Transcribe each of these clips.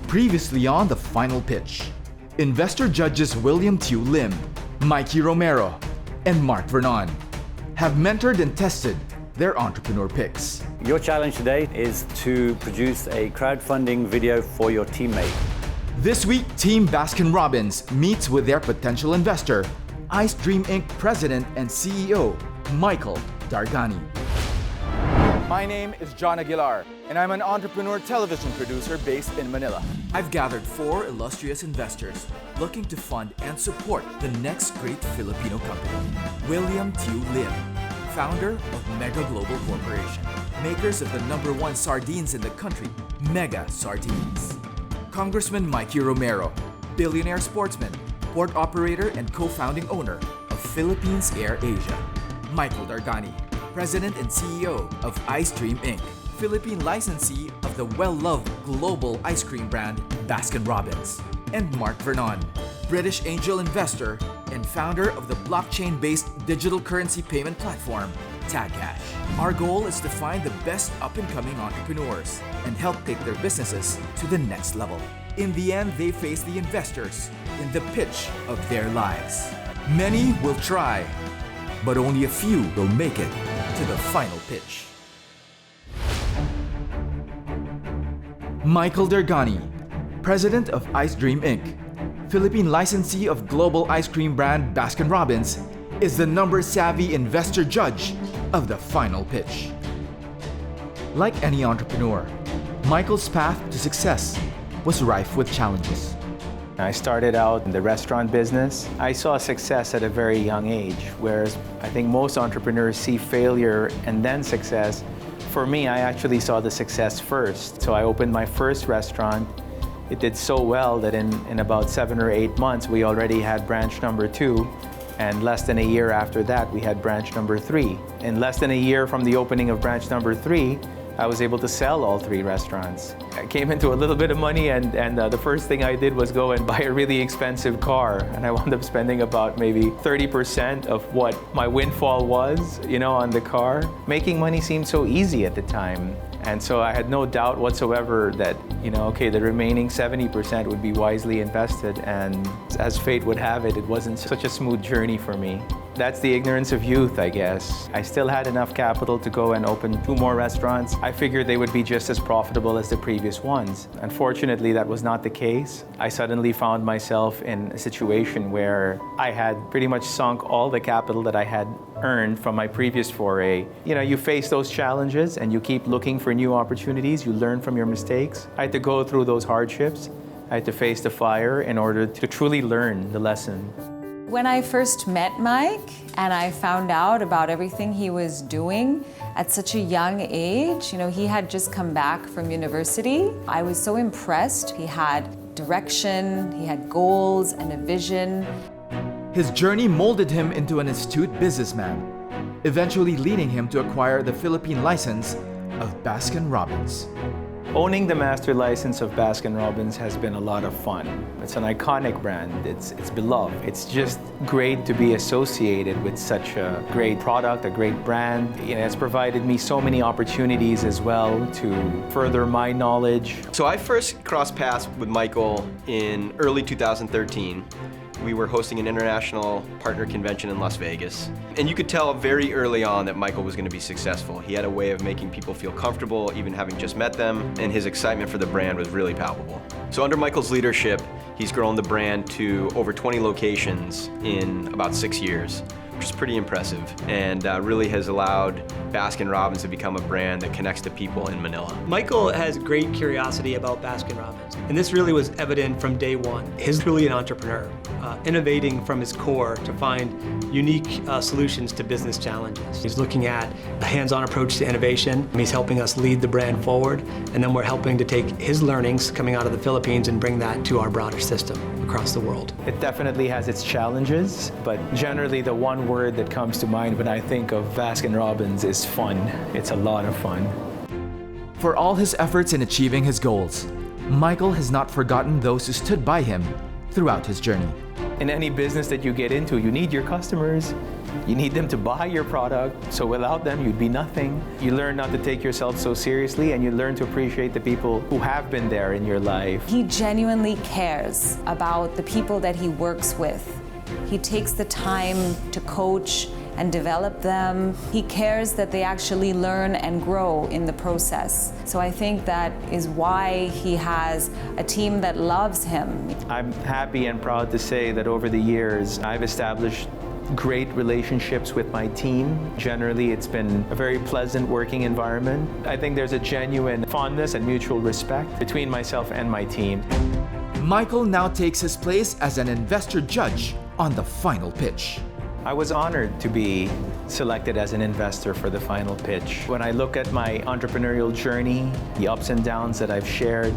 Previously on The Final Pitch, investor judges William Tew Lim, Mikey Romero, and Mark Vernon have mentored and tested their entrepreneur picks. Your challenge today is to produce a crowdfunding video for your teammate. This week, Team Baskin Robbins meets with their potential investor, Ice Dream Inc. President and CEO, Michael Dargani. My name is John Aguilar, and I'm an entrepreneur television producer based in Manila. I've gathered 4 illustrious investors looking to fund and support the next great Filipino company. William Tew Lim, founder of Mega Global Corporation, makers of the #1 sardines in the country, Mega Sardines. Congressman Mikey Romero, billionaire sportsman, port operator and co-founding owner of Philippines Air Asia. Michael Dargani, President and CEO of Ice Dream Inc., Philippine licensee of the well-loved global ice cream brand Baskin Robbins. And Mark Vernon, British angel investor and founder of the blockchain-based digital currency payment platform, TagCash. Our goal is to find the best up-and-coming entrepreneurs and help take their businesses to the next level. In the end, they face the investors in the pitch of their lives. Many will try, but only a few will make it to the final pitch. Michael Dargani, President of Ice Dream Inc., Philippine licensee of global ice cream brand Baskin Robbins, is the number-savvy investor judge of the final pitch. Like any entrepreneur, Michael's path to success was rife with challenges. I started out in the restaurant business. I saw success at a very young age, whereas I think most entrepreneurs see failure and then success. For me, I actually saw the success first. So I opened my first restaurant. It did so well that in about 7 or 8 months, we already had branch number 2. And less than a year after that, we had branch number 3. In less than a year from the opening of branch number 3, I was able to sell all 3 restaurants. I came into a little bit of money and the first thing I did was go and buy a really expensive car. And I wound up spending about maybe 30% of what my windfall was, on the car. Making money seemed so easy at the time. And so I had no doubt whatsoever that, the remaining 70% would be wisely invested. And as fate would have it, it wasn't such a smooth journey for me. That's the ignorance of youth, I guess. I still had enough capital to go and open 2 more restaurants. I figured they would be just as profitable as the previous ones. Unfortunately, that was not the case. I suddenly found myself in a situation where I had pretty much sunk all the capital that I had earned from my previous foray. You face those challenges and you keep looking for new opportunities. You learn from your mistakes. I had to go through those hardships. I had to face the fire in order to truly learn the lesson. When I first met Mike and I found out about everything he was doing at such a young age, he had just come back from university. I was so impressed. He had direction, he had goals and a vision. His journey molded him into an astute businessman, eventually leading him to acquire the Philippine license of Baskin Robbins. Owning the master license of Baskin Robbins has been a lot of fun. It's an iconic brand. It's beloved. It's just great to be associated with such a great product, a great brand. It's provided me so many opportunities as well to further my knowledge. So I first crossed paths with Michael in early 2013. We were hosting an international partner convention in Las Vegas. And you could tell very early on that Michael was going to be successful. He had a way of making people feel comfortable, even having just met them, and his excitement for the brand was really palpable. So under Michael's leadership, he's grown the brand to over 20 locations in about 6 years, which is pretty impressive, and really has allowed Baskin Robbins to become a brand that connects to people in Manila. Michael has great curiosity about Baskin Robbins, and this really was evident from day one. He's really an entrepreneur, innovating from his core to find unique solutions to business challenges. He's looking at a hands-on approach to innovation. He's helping us lead the brand forward, and then we're helping to take his learnings coming out of the Philippines and bring that to our broader system across the world. It definitely has its challenges, but generally the one word that comes to mind when I think of Baskin Robbins is fun. It's a lot of fun. For all his efforts in achieving his goals, Michael has not forgotten those who stood by him throughout his journey. In any business that you get into, you need your customers. You need them to buy your product, so without them, you'd be nothing. You learn not to take yourself so seriously, and you learn to appreciate the people who have been there in your life. He genuinely cares about the people that he works with. He takes the time to coach and develop them. He cares that they actually learn and grow in the process. So I think that is why he has a team that loves him. I'm happy and proud to say that over the years, I've established great relationships with my team. Generally, it's been a very pleasant working environment. I think there's a genuine fondness and mutual respect between myself and my team. Michael now takes his place as an investor judge on the final pitch. I was honored to be selected as an investor for the final pitch. When I look at my entrepreneurial journey, the ups and downs that I've shared,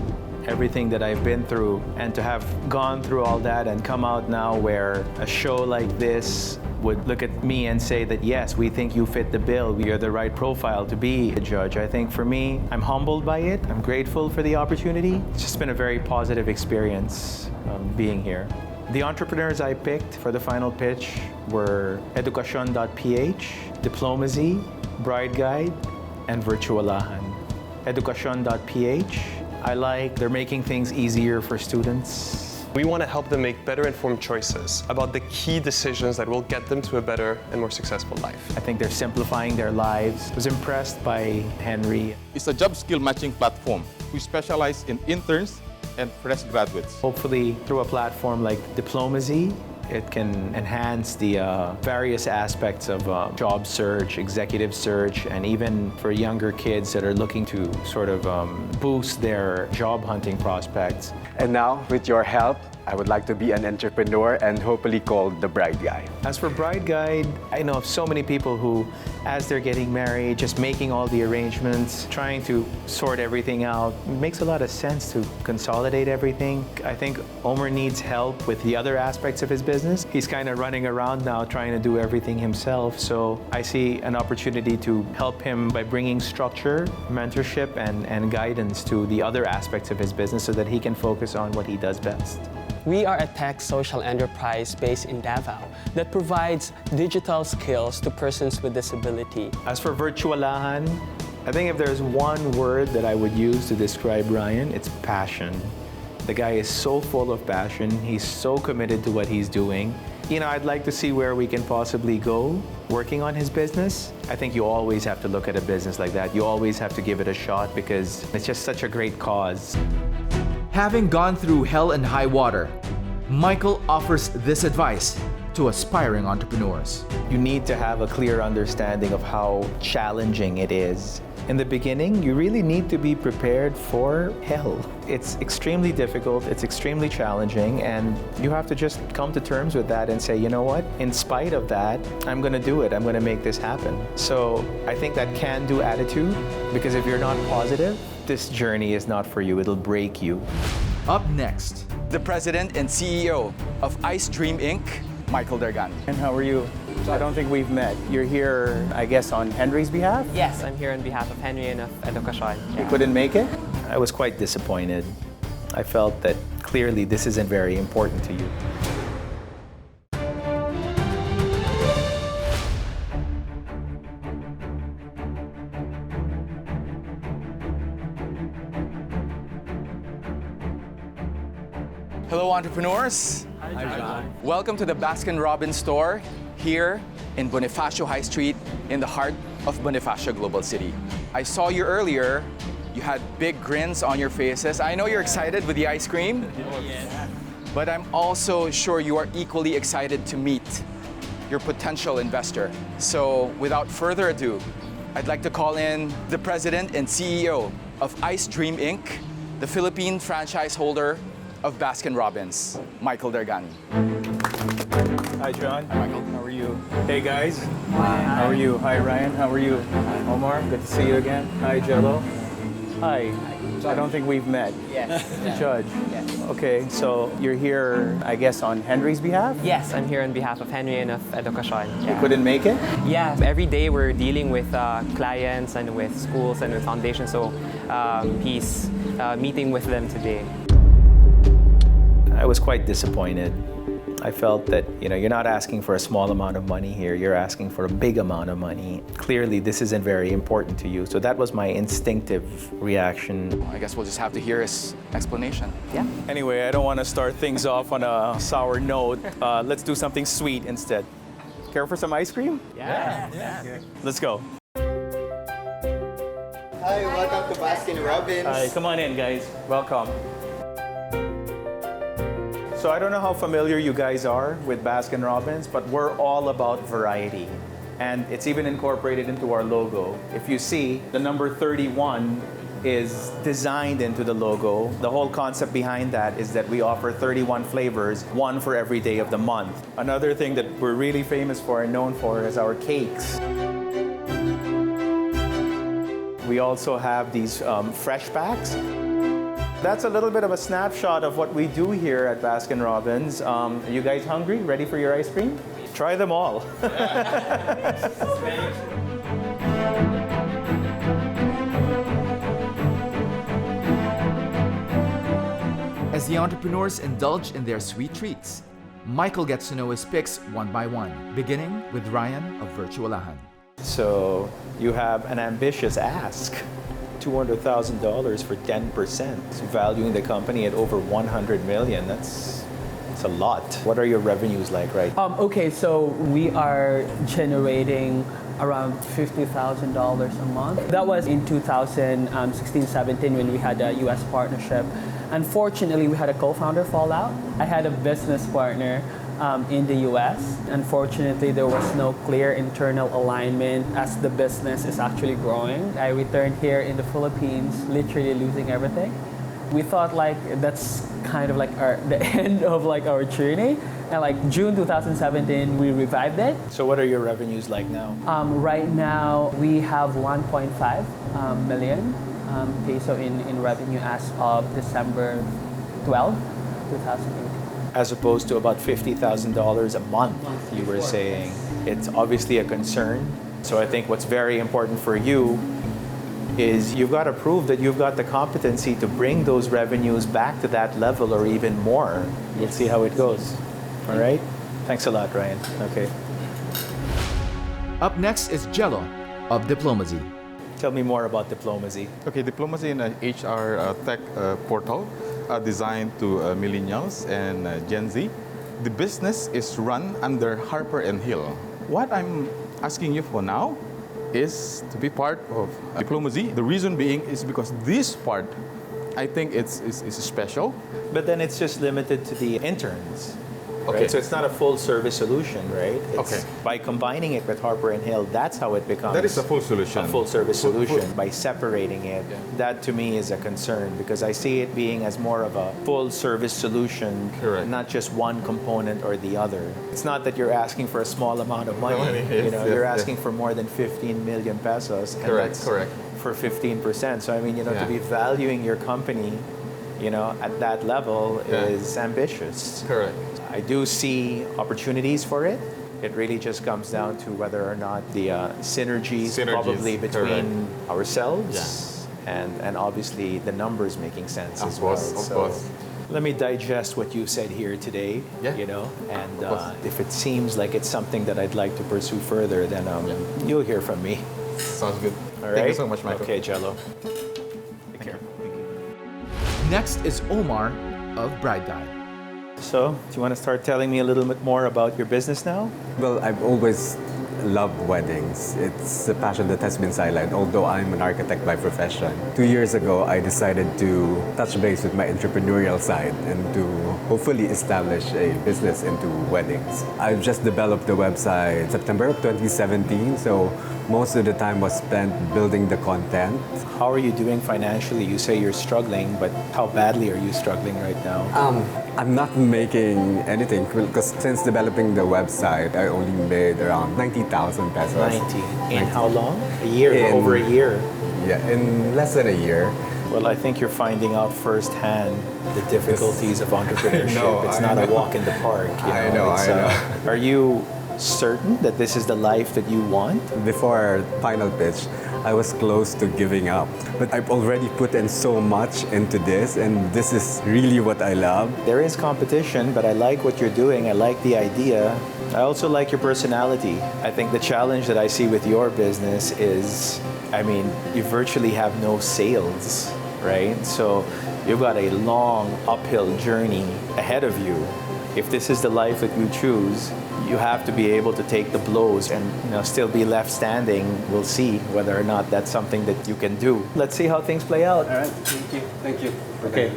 everything that I've been through, and to have gone through all that and come out now where a show like this would look at me and say that, yes, we think you fit the bill, you're the right profile to be a judge. I think for me, I'm humbled by it. I'm grateful for the opportunity. It's just been a very positive experience being here. The entrepreneurs I picked for the final pitch were edukasyon.ph, Diplomacy, Bride Guide, and Virtualahan. Edukasyon.ph, I like they're making things easier for students. We want to help them make better informed choices about the key decisions that will get them to a better and more successful life. I think they're simplifying their lives. I was impressed by Henry. It's a job skill matching platform. We specialize in interns and fresh graduates. Hopefully, through a platform like Diplomacy, it can enhance the various aspects of job search, executive search, and even for younger kids that are looking to sort of boost their job hunting prospects. And now, with your help, I would like to be an entrepreneur and hopefully called the Bride Guy. As for Bride Guide, I know of so many people who, as they're getting married, just making all the arrangements, trying to sort everything out. It makes a lot of sense to consolidate everything. I think Omer needs help with the other aspects of his business. He's kind of running around now trying to do everything himself. So I see an opportunity to help him by bringing structure, mentorship, and guidance to the other aspects of his business so that he can focus on what he does best. We are a tech social enterprise based in Davao that provides digital skills to persons with disability. As for Virtualahan, I think if there's one word that I would use to describe Ryan, it's passion. The guy is so full of passion. He's so committed to what he's doing. You know, I'd like to see where we can possibly go working on his business. I think you always have to look at a business like that. You always have to give it a shot because it's just such a great cause. Having gone through hell and high water, Michael offers this advice to aspiring entrepreneurs. You need to have a clear understanding of how challenging it is. In the beginning, you really need to be prepared for hell. It's extremely difficult, it's extremely challenging, and you have to just come to terms with that and say, you know what, in spite of that, I'm gonna do it, I'm gonna make this happen. So I think that can-do attitude, because if you're not positive, this journey is not for you, it'll break you. Up next, the president and CEO of Ice Dream Inc., Michael Dargani. And how are you? I don't think we've met. You're here, I guess, on Henry's behalf? Yes, I'm here on behalf of Henry and of Edukasyon. You couldn't make it? I was quite disappointed. I felt that clearly this isn't very important to you. Hello, entrepreneurs. Hi, John. Welcome to the Baskin Robbins store here in Bonifacio High Street in the heart of Bonifacio Global City. I saw you earlier. You had big grins on your faces. I know you're excited with the ice cream, but I'm also sure you are equally excited to meet your potential investor. So without further ado, I'd like to call in the president and CEO of Ice Dream Inc., the Philippine franchise holder of Baskin Robbins, Michael Dargani. Hi, John. Hi, Michael. How are you? Hey, guys. How are you? Hi, Ryan. How are you? Omar, good to see you again. Hi, Jello. Hi. I don't think we've met. Yes. Judge. Yes. Okay, so you're here, I guess, on Henry's behalf? Yes, I'm here on behalf of Henry and of Edukasyon. You couldn't make it? Yeah, every day we're dealing with clients and with schools and with foundations, so he's meeting with them today. I was quite disappointed. I felt that, you're not asking for a small amount of money here, you're asking for a big amount of money. Clearly, this isn't very important to you. So that was my instinctive reaction. I guess we'll just have to hear his explanation. Yeah. Anyway, I don't want to start things off on a sour note. Let's do something sweet instead. Care for some ice cream? Yeah. Let's go. Hi, welcome to Baskin Robbins. Hi, come on in, guys. Welcome. So I don't know how familiar you guys are with Baskin Robbins, but we're all about variety. And it's even incorporated into our logo. If you see, the number 31 is designed into the logo. The whole concept behind that is that we offer 31 flavors, one for every day of the month. Another thing that we're really famous for and known for is our cakes. We also have these fresh packs. That's a little bit of a snapshot of what we do here at Baskin Robbins. Are you guys hungry? Ready for your ice cream? Try them all. As the entrepreneurs indulge in their sweet treats, Michael gets to know his picks one by one, beginning with Ryan of Virtualahan. So you have an ambitious ask. $200,000 for 10%, valuing the company at over 100 million. That's a lot. What are your revenues like right now? Okay, so we are generating around $50,000 a month. That was in 2016-17 when we had a US partnership. Unfortunately, we had a co-founder fallout. I had a business partner in the US. Unfortunately, there was no clear internal alignment as the business is actually growing. I returned here in the Philippines, literally losing everything. We thought that's kind of the end of our journey. And June 2017, we revived it. So what are your revenues like now? Right now, we have 1.5 million peso in revenue as of December 12, 2018. As opposed to about $50,000 a month, you were saying. It's obviously a concern. So I think what's very important for you is you've got to prove that you've got the competency to bring those revenues back to that level or even more. We'll see how it goes. All right? Thanks a lot, Ryan. Okay. Up next is Jello of Diplomacy. Tell me more about Diplomacy. Okay, Diplomacy is an HR tech portal designed to millennials and Gen Z. The business is run under Harper & Hill. What I'm asking you for now is to be part of Diplomacy. The reason being is because this part, I think it's special. But then it's just limited to the interns. Okay. Right? So it's not a full service solution, right? Okay. By combining it with Harper & Hill, that's how it becomes. That is a full solution. A full service solution. By separating it, that to me is a concern because I see it being as more of a full service solution, Correct. not just one component or the other. It's not that you're asking for a small amount of money. Yes, You're asking for more than 15 million pesos. And Correct, that's correct. For 15%. So I mean, to be valuing your company, at that level is ambitious. Correct. I do see opportunities for it. It really just comes down to whether or not the synergies probably between ourselves and obviously the numbers making sense as well. Of course. Let me digest what you said here today, and if it seems like it's something that I'd like to pursue further, then you'll hear from me. Sounds good. All right? Thank you so much, Michael. Okay, Jello. Take care. Next is Omar of Bride Guide. So, do you want to start telling me a little bit more about your business now? Well, I've always loved weddings. It's a passion that has been sidelined, although I'm an architect by profession. 2 years ago, I decided to touch base with my entrepreneurial side and to hopefully establish a business into weddings. I've just developed the website September of 2017, so most of the time was spent building the content. How are you doing financially? You say you're struggling, but how badly are you struggling right now? I'm not making anything because since developing the website, I only made around 90,000 pesos. 90. In how long? A year? Over a year? Yeah, in less than a year. Well, I think you're finding out firsthand the difficulties of entrepreneurship. It's not a walk in the park. I know. Are you certain that this is the life that you want? Before our final pitch, I was close to giving up. But I've already put in so much into this, and this is really what I love. There is competition, but I like what you're doing. I like the idea. I also like your personality. I think the challenge that I see with your business is, you virtually have no sales, right? So you've got a long uphill journey ahead of you. If this is the life that you choose, you have to be able to take the blows and still be left standing. We'll see whether or not that's something that you can do. Let's see how things play out. All right, thank you. Thank you. Okay.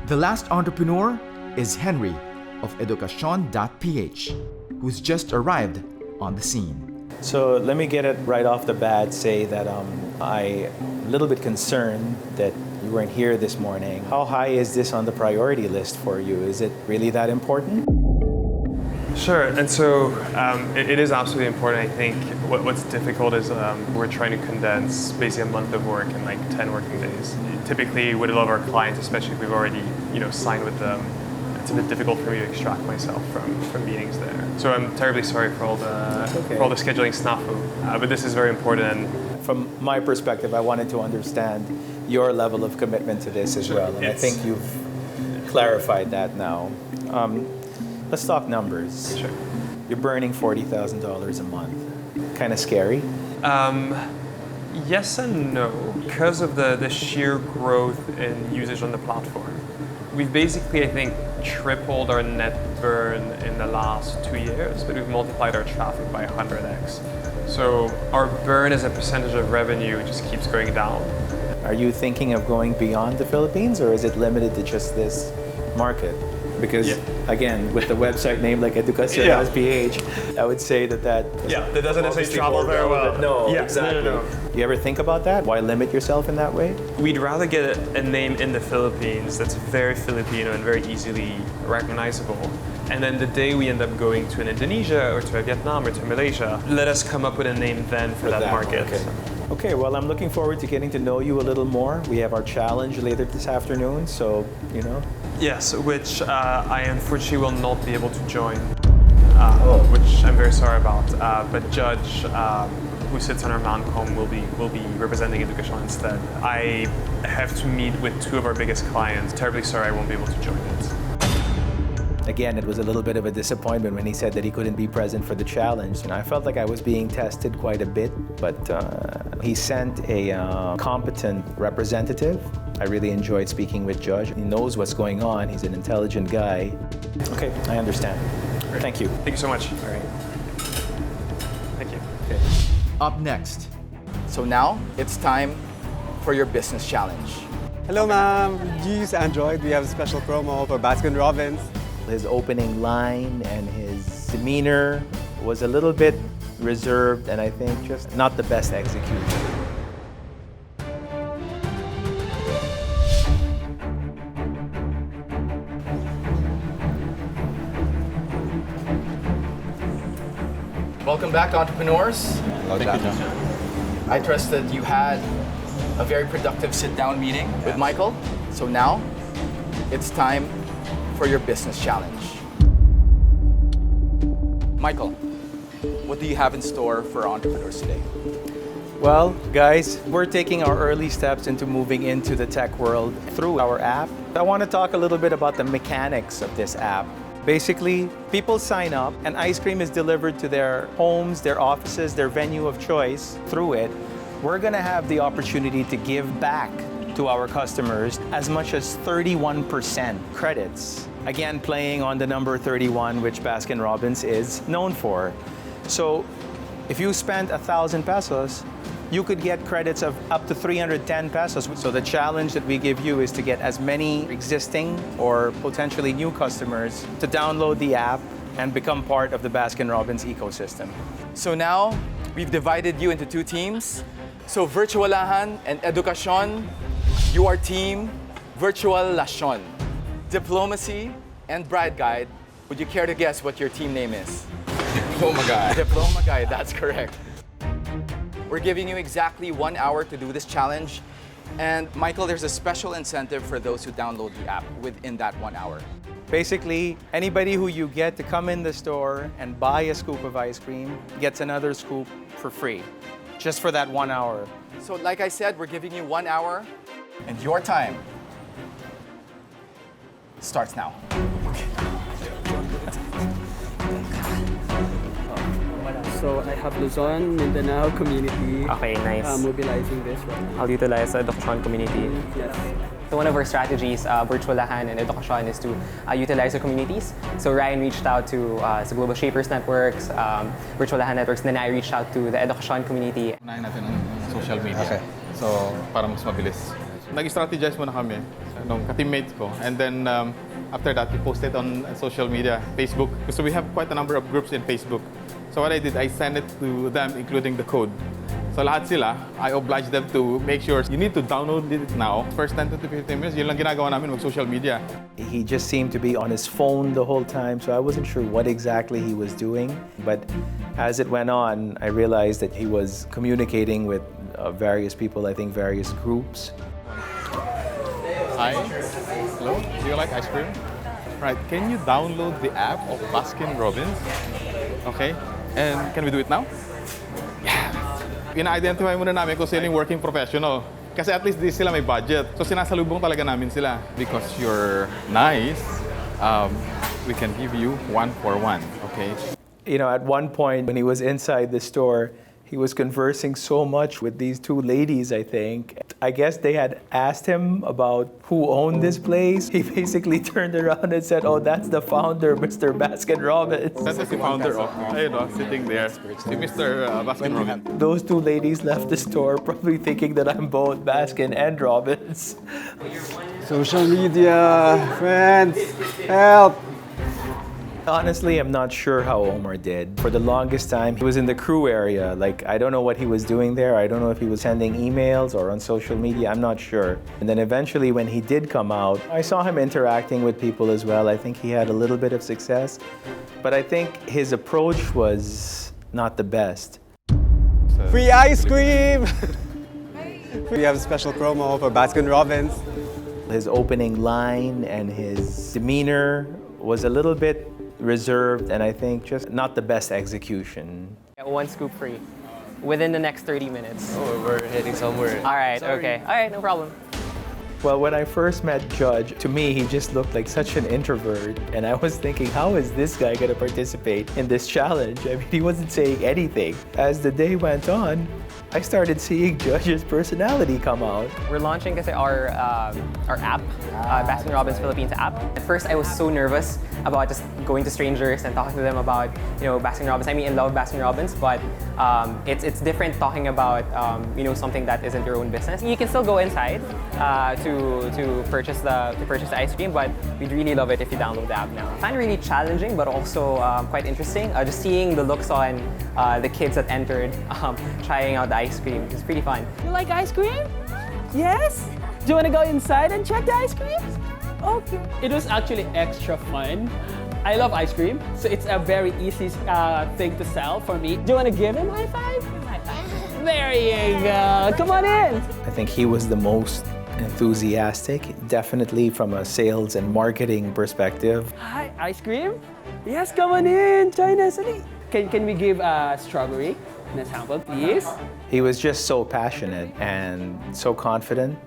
The last entrepreneur is Henry of edukasyon.ph, who's just arrived on the scene. So let me get it right off the bat, say that I'm a little bit concerned that you weren't here this morning. How high is this on the priority list for you? Is it really that important? Sure, and so it is absolutely important. I think what's difficult is we're trying to condense basically a month of work in like 10 working days. Typically, with a lot of our clients, especially if we've already signed with them, it's a bit difficult for me to extract myself from meetings there. So I'm terribly sorry for all the scheduling snafu, but this is very important. From my perspective, I wanted to understand your level of commitment to this as well, and I think you've clarified that now. Let's talk numbers. Sure. You're burning $40,000 a month. Kind of scary? Yes and no. Because of the sheer growth in usage on the platform. We've basically, I think, tripled our net burn in the last 2 years, but we've multiplied our traffic by 100x. So our burn as a percentage of revenue just keeps going down. Are you thinking of going beyond the Philippines, or is it limited to just this market? Because, again, with the website name like edukasyon.ph, I would say that that doesn't necessarily travel very well. No, exactly. No. You ever think about that? Why limit yourself in that way? We'd rather get a name in the Philippines that's very Filipino and very easily recognizable. And then the day we end up going to an Indonesia or to a Vietnam or to Malaysia, let us come up with a name then for that market. Okay, well, I'm looking forward to getting to know you a little more. We have our challenge later this afternoon, so, Yes, which I unfortunately will not be able to join, which I'm very sorry about. But Judge, who sits on our Mancom, will be representing Edukasyon instead. I have to meet with 2 of our biggest clients. Terribly sorry I won't be able to join it. Again, it was a little bit of a disappointment when he said that he couldn't be present for the challenge. I felt like I was being tested quite a bit, but he sent a competent representative. I really enjoyed speaking with Judge. He knows what's going on. He's an intelligent guy. Okay, I understand. Great. Thank you. Thank you so much. All right. Thank you. Okay. Up next. So now it's time for your business challenge. Hello, ma'am. Do you use Android? We have a special promo for Baskin Robbins. His opening line and his demeanor was a little bit reserved, and I think just not the best executed. Welcome back, entrepreneurs. Hello, John. I trust that you had a very productive sit-down meeting with Michael. So now it's time for your business challenge. Michael, what do you have in store for entrepreneurs today? Well, guys, we're taking our early steps into moving into the tech world through our app. I want to talk a little bit about the mechanics of this app. Basically, people sign up and ice cream is delivered to their homes, their offices, their venue of choice through it. We're going to have the opportunity to give back to our customers as much as 31% credits. Again, playing on the number 31, which Baskin Robbins is known for. So if you spend 1,000 pesos, you could get credits of up to 310 pesos. So the challenge that we give you is to get as many existing or potentially new customers to download the app and become part of the Baskin Robbins ecosystem. So now we've divided you into 2 teams. So Virtualahan and Edukasyon, you are team Virtualasyon. Diplomacy and Bride Guide, would you care to guess what your team name is? Diploma Guy. Diploma Guide, that's correct. We're giving you exactly 1 hour to do this challenge. And Michael, there's a special incentive for those who download the app within that 1 hour. Basically, anybody who you get to come in the store and buy a scoop of ice cream gets another scoop for free, just for that 1 hour. So like I said, we're giving you 1 hour, and your time starts now. So I have Luzon, Mindanao community. Okay, nice. Mobilizing this right now. I'll utilize the edukasyon community. Yes. So one of our strategies, virtualahan and edukasyon, is to utilize the communities. So Ryan reached out to sa Global Shapers Networks, virtualahan networks, then I reached out to the edukasyon community. Unahin natin ang social media. Okay. So, para mas mabilis. Nag-strategize muna kami nung ka-teammates ko. And then, after that, we posted on social media, Facebook. So we have quite a number of groups in Facebook. So what I did, I sent it to them, including the code. So lahat sila, I obliged them to make sure you need to download it now. First 10 to 15 minutes, yun lang ginagawa namin, mag-social media. He just seemed to be on his phone the whole time, so I wasn't sure what exactly he was doing. But as it went on, I realized that he was communicating with various people, I think various groups. Hi. Hello. Do you like ice cream? Right. Can you download the app of Baskin Robbins? Okay. And can we do it now? Yeah. Ina-identify muna namin kung sila yung working professional. Kasi at least di sila may budget. So sinasalubong talaga namin sila. Because you're nice, we can give you 1 for 1. Okay? You know, at one point when he was inside the store, he was conversing so much with these two ladies, I think. I guess they had asked him about who owned this place. He basically turned around and said, "Oh, that's the founder, Mr. Baskin Robbins." That's the founder of, sitting there, Mr. Baskin Robbins. Those two ladies left the store probably thinking that I'm both Baskin and Robbins. Social media, friends, help! Honestly, I'm not sure how Omar did. For the longest time, he was in the crew area. Like, I don't know what he was doing there. I don't know if he was sending emails or on social media. I'm not sure. And then eventually, when he did come out, I saw him interacting with people as well. I think he had a little bit of success. But I think his approach was not the best. Free ice cream! We have a special promo for Baskin Robbins. His opening line and his demeanor was a little bit reserved, and I think just not the best execution. 1 scoop free within the next 30 minutes. Oh, we're heading somewhere. All right, okay. All right, no problem. Well, when I first met Judge, to me, he just looked like such an introvert. And I was thinking, how is this guy going to participate in this challenge? I mean, he wasn't saying anything. As the day went on, I started seeing Judge's personality come out. We're launching kasi our app, Baskin Robbins Philippines app. At first, I was so nervous about just going to strangers and talking to them about, Baskin Robbins. I mean, I love Baskin Robbins, but it's different talking about, something that isn't your own business. You can still go inside to purchase the ice cream, but we'd really love it if you download the app now. I find it really challenging, but also quite interesting. Just seeing the looks on the kids that entered, trying out the ice cream. It's pretty fun. You like ice cream? Yes? Do you want to go inside and check the ice cream? Okay. It was actually extra fun. I love ice cream, so it's a very easy thing to sell for me. Do you want to give him a high five? High five. There you go. Come on in. I think he was the most enthusiastic, definitely from a sales and marketing perspective. Hi, ice cream? Yes, come on in. Join us. Can we give a strawberry in a sample, please? He was just so passionate and so confident.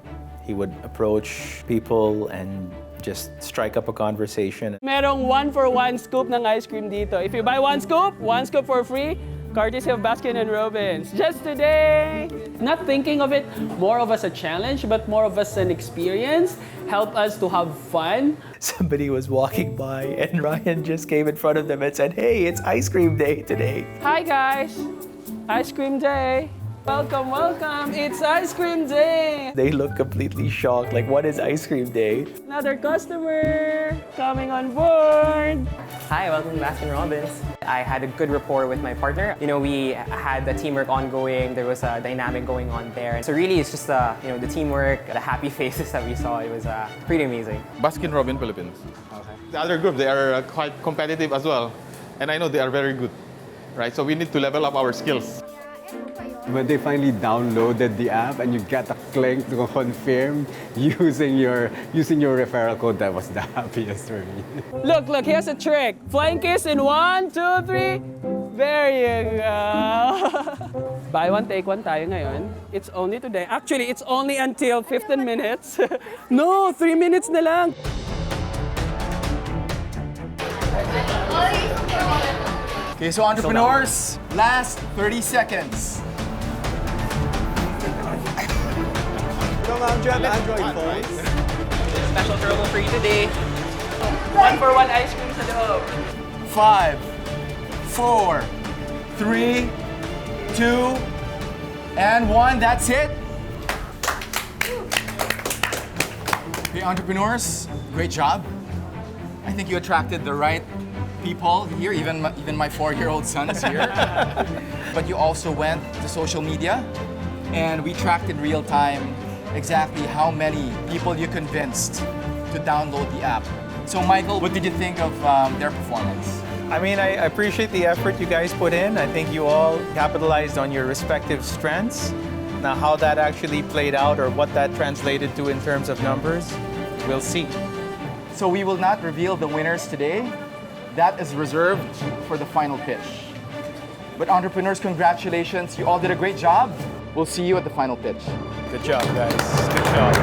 He would approach people and just strike up a conversation. Merong 1 for 1 scoop ng ice cream dito. If you buy 1 scoop for free, courtesy of Baskin and Robbins. Just today! Not thinking of it more of as a challenge, but more of as an experience. Help us to have fun. Somebody was walking by and Ryan just came in front of them and said, "Hey, it's ice cream day today." Hi guys! Ice cream day! Welcome, welcome! It's ice cream day! They look completely shocked, like, what is ice cream day? Another customer coming on board! Hi, welcome to Baskin Robbins. I had a good rapport with my partner. We had the teamwork ongoing. There was a dynamic going on there. So really, it's just the teamwork, the happy faces that we saw. It was pretty amazing. Baskin Robbins Philippines. Okay. The other group, they are quite competitive as well. And I know they are very good, right? So we need to level up our skills. When they finally downloaded the app and you get a link to confirm using your referral code, that was the happiest for me. Look, here's a trick. Flying kiss in 1, 2, 3. There you go. Buy one, take one tayo ngayon. It's only today. Actually, it's only until 15 minutes. No, 3 minutes na lang. Okay, so entrepreneurs, last 30 seconds. Android phones. Special promo for you today. 1 for 1 ice cream sa loob. 5, 4, 3, 2, and 1. That's it. Okay, entrepreneurs, great job. I think you attracted the right people here, even my 4-year-old son is here. But you also went to social media, and we tracked in real time exactly how many people you convinced to download the app. So Michael, what did you think of their performance? I mean, I appreciate the effort you guys put in. I think you all capitalized on your respective strengths. Now, how that actually played out or what that translated to in terms of numbers, we'll see. So we will not reveal the winners today. That is reserved for the final pitch. But entrepreneurs, congratulations. You all did a great job. We'll see you at the final pitch. Good job, guys. Good job.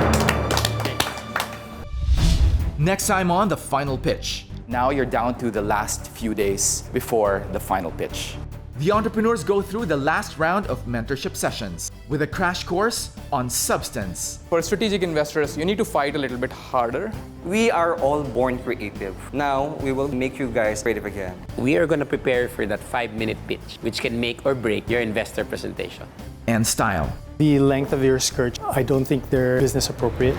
Next time on the final pitch. Now you're down to the last few days before the final pitch. The entrepreneurs go through the last round of mentorship sessions with a crash course on substance. For strategic investors, you need to fight a little bit harder. We are all born creative. Now, we will make you guys creative again. We are going to prepare for that 5-minute pitch, which can make or break your investor presentation. And style. The length of your skirt, I don't think they're business appropriate.